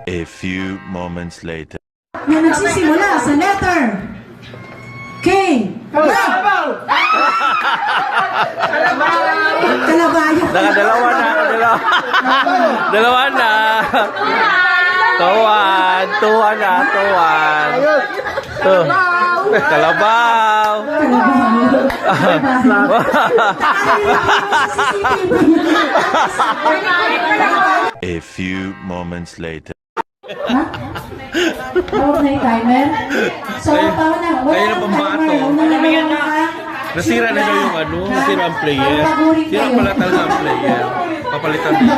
A few moments later. Na nagsisimula sa letter K. Kalabayo. Nakadalawa na, dalawa na. Tuwan na, tuwan. Kalabaw. A few moments later. Tawag na yung timer. So, tawag na. Wala Ayun ang ang pambato. timer. Una na lang. Nasira na daw yung ano, nasira ang player. Sira pala talaga ang player. Papalitan mo.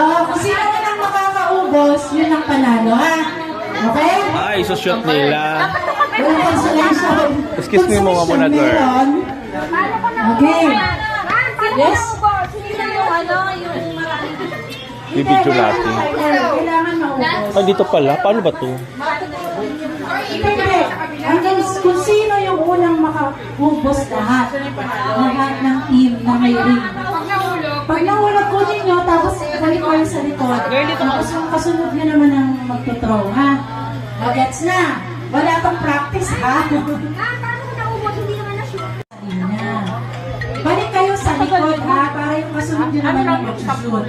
Kung sino na lang makakaubos, yun ang panalo, ha? Okay? Ay, isushoot nila. Walang consolation. Excuse me mo nga muna, girl. Meron. Okay. Yes? Bibidyo natin. Kailangan maubos. Ay, dito pala. Paano ba to? Hindi. Hanggang kung sino yung unang makaubos lahat. Lahat ng team na may ring. Pag nahulog ko ninyo, tapos balik kayo sa likod. Tapos yung kasunod nyo naman ang magtutraw, ha? Gets na. Wala pang practice, ha? Balik kayo sa likod, ha? Para yung kasunod nyo naman ang mag-shoot.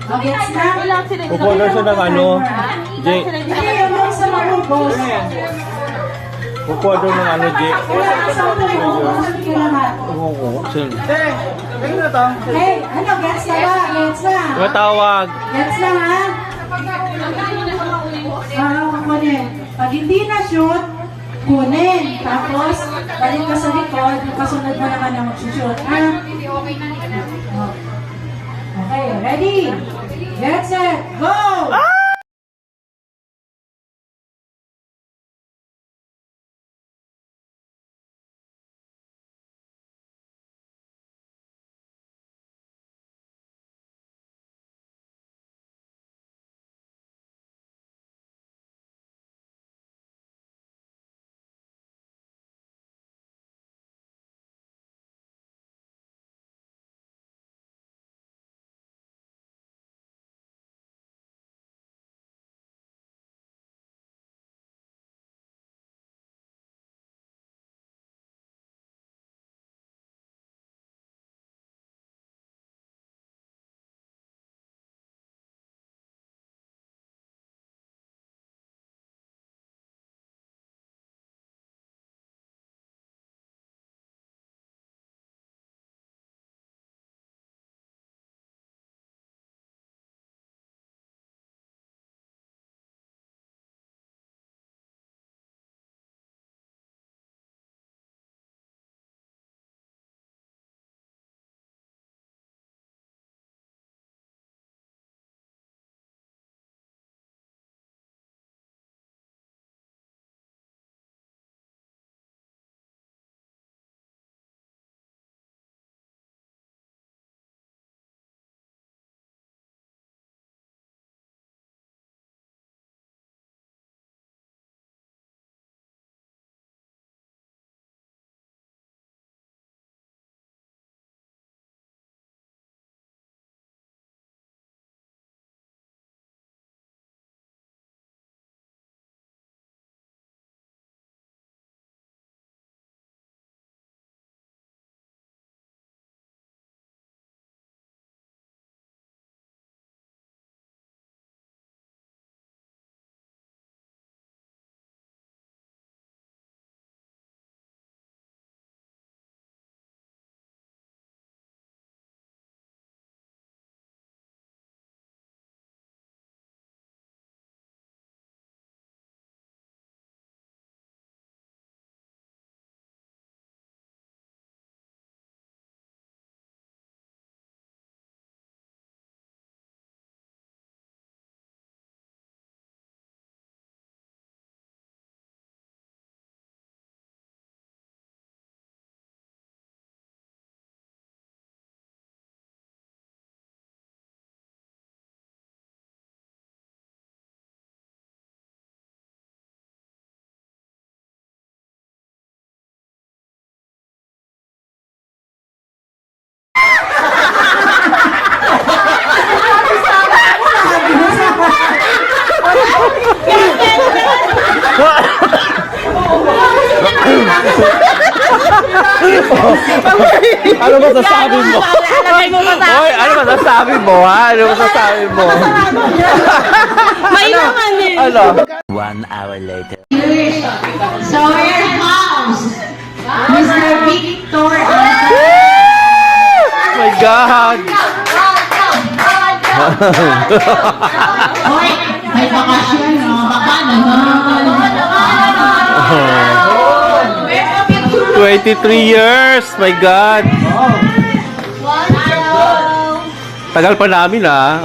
Gets na? Upo na siya ng ano. Jay. Hindi, yung sa maubos. Upo doon ng ano, Jay. Wala ka sa maubos. Hindi ka lahat. Oo, sir. Hey, ano, gets na ba? Gets na? Matawag. Gets na, ha? Kunin. Pag hindi na shoot, kunin. Tapos, balik ka sa likod, yung kasunod mo naman na mag-shoot. Ha? Okay, ready? Get set, go! Ano masasabi mo? Hoy, ano masasabi mo, ha? Ano masasabi mo? May naman eh. Ano? 1 hour later. So here comes Mr. Victor Oh my God! Hoy, may bakasyon, no? Baka naman. 23 years! My God! Tagal pa namin, ha?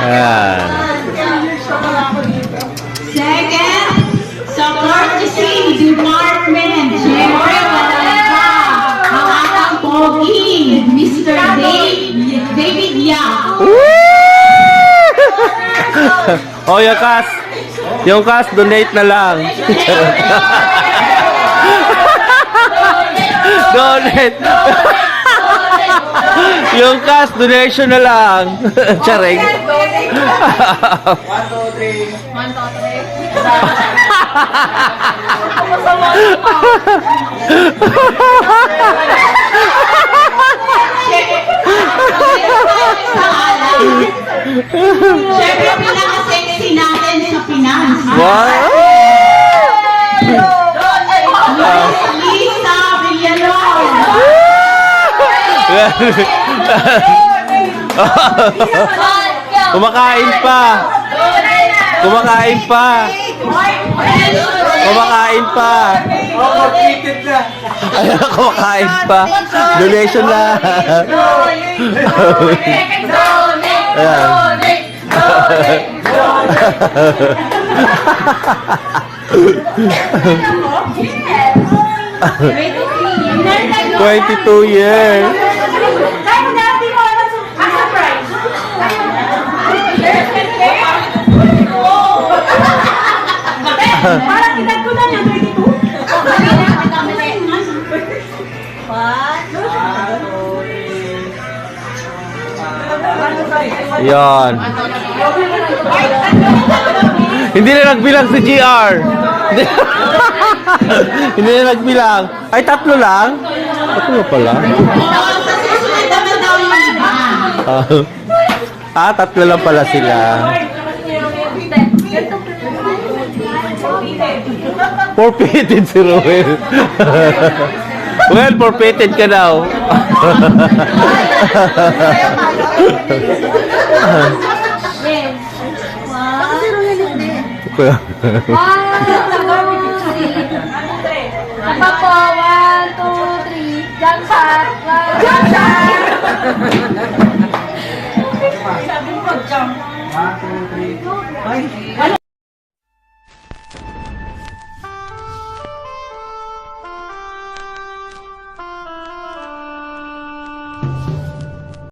Ayan. Second, sa courtesy department, syempre, wala pa ang ating pogi, Mr. David Yap. Oh, yung cash, donate na lang. Donate. Yung cash, donation na lang. Charing. 1, 2, Syempre, pinaka-sexy natin sa finance. Wow! Lisa Villalon. Kumakain pa. Kumakain pa. Kumakain pa. Ayun, kumakain pa. Donation lang. Ayan. Yes. 22 years. Parang edad ko na yan, 22. Yan. Hindi na nagbilang si GR. Hindi na nagbilang. Ay, tatlo lang? Tatlo pala. Sa susunod naman daw yung iba. Tatlo lang pala sila. Forfeited si Ruel. Well, forfeited ka daw. Apa po? 1, 2, 3. Jump shot. Jump shot. Sabi mo mag-jump. 1, 2, 3.